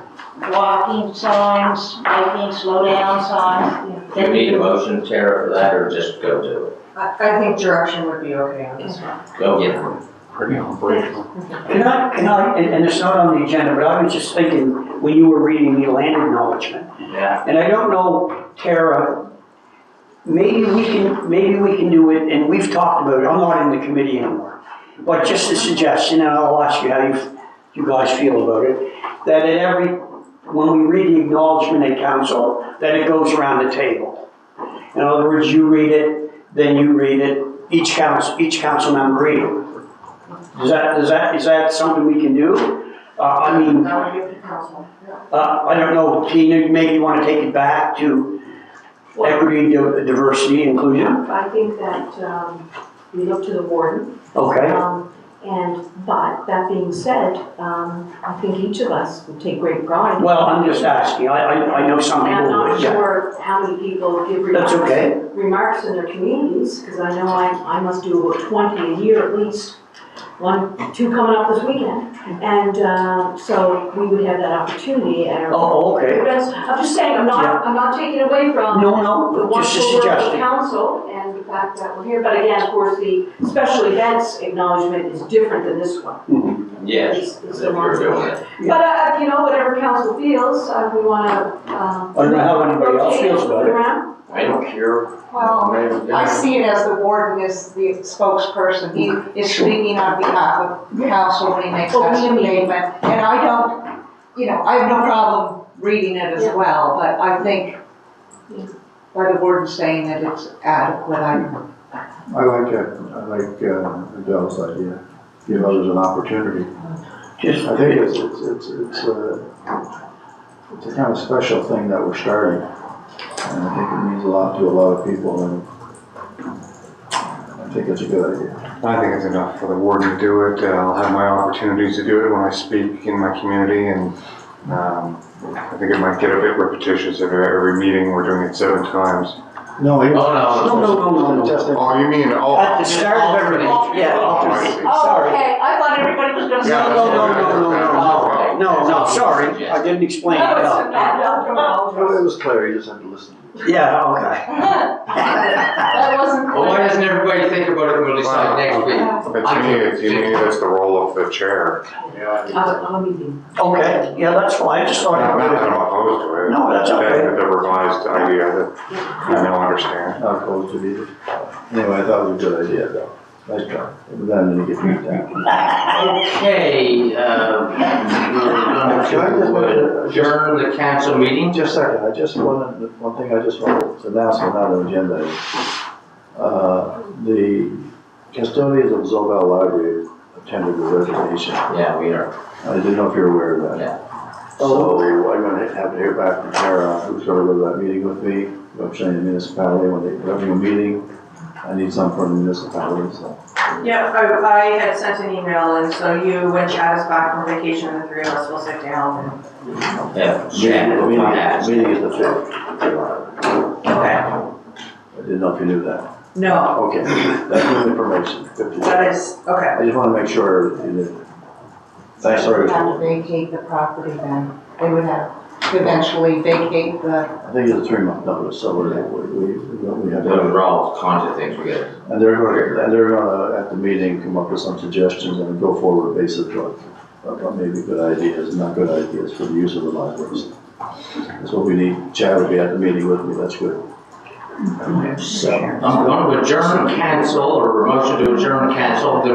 walking signs, biking, slow down signs. Do you need a motion, Tara, for that, or just go do it? I think direction would be okay on this one. Go get them. pretty operational. Can I, and it's not on the agenda, but I was just thinking when you were reading the land acknowledgement, Yeah. and I don't know, Tara, maybe we can do it, and we've talked about it, I'm not in the committee anymore, but just a suggestion, and I'll ask you how you guys feel about it, that when we read the acknowledgement at council, that it goes around the table. In other words, you read it, then you read it, each council member read it. Is that something we can do? I mean, That would be the council. I don't know, Tina, maybe you want to take it back to equity, diversity, inclusion? I think that we look to the warden. Okay. But that being said, I think each of us would take great pride. Well, I'm just asking, I know some And I'm people not would, yeah. sure how many people give That's okay. remarks in their communities, because I know I must do about 20 a year at least. 1, 2 coming up this weekend. And so we would have that opportunity at our. Oh, okay. events. I'm just saying, I'm not taking away from. No, the just a wonderful work of suggestion. council and the fact that we're here, but again, of course, the special events acknowledgement is different than this one. Yes, It's if the you're doing one. it. But, whatever council feels, we wanna, I don't know how anybody else feels about it. around. I don't care. Well, I see it as the warden is the spokesperson. He is speaking on behalf of council when he makes that statement. And I don't, I have no problem reading it as well, but I think by the warden saying that it's adequate, I like Adele's idea, give others an opportunity. I think it's a kind of special thing that we're starting. And I think it means a lot to a lot of people, and I think it's a good idea. I think it's enough for the warden to do it. I'll have my opportunities to do it when I speak in my community, and I think it might get a bit repetitious if every meeting we're doing it 7 times. No, No. Oh, you mean, At the start of every, yeah. Sorry. okay, I thought everybody was gonna say. No, sorry, I didn't explain it well. It was clear, you just had to listen. Yeah, okay. That wasn't Well, why doesn't everybody think about it and we'll decide next week? But to me, that's the role of the chair. I'll meet you. Okay, yeah, that's fine, I just thought. I'm not opposed to it. No, that's okay. The revised idea that I now understand. Not opposed to it either. Anyway, I thought it was a good idea, though. Nice try. But then you get beat down. Okay, we're going to adjourn the council meeting. Just a second, one thing I just wanted to announce on the agenda is, the custodians of Zobel Library attended the resignation. Yeah, we are. I didn't know if you're aware of that. Yeah. So I'm gonna have to hear back from Tara, who's gonna go to that meeting with me, representing the municipality, when they're having a meeting. I need some from the municipality, so. Yeah, I had sent an email, and so when Chad is back from vacation, the 3 of us will sit down and. Yeah. Meeting is the 5th. Okay. I didn't know if you knew that. No, Okay, that's new information. Good to know. that is, okay. I just wanna make sure you did. Thanks, sorry. Have to vacate the property then. They would have to eventually vacate the. I think it's a 3-month notice, so we have Those to. are all kinds of things we got. And they're gonna, at the meeting, come up with some suggestions and go forward basis of maybe good ideas, not good ideas for the use of the libraries. That's what we need. Chad will be at the meeting with me, that's good. So, I'm going to adjourn, cancel, or a motion to adjourn, cancel, then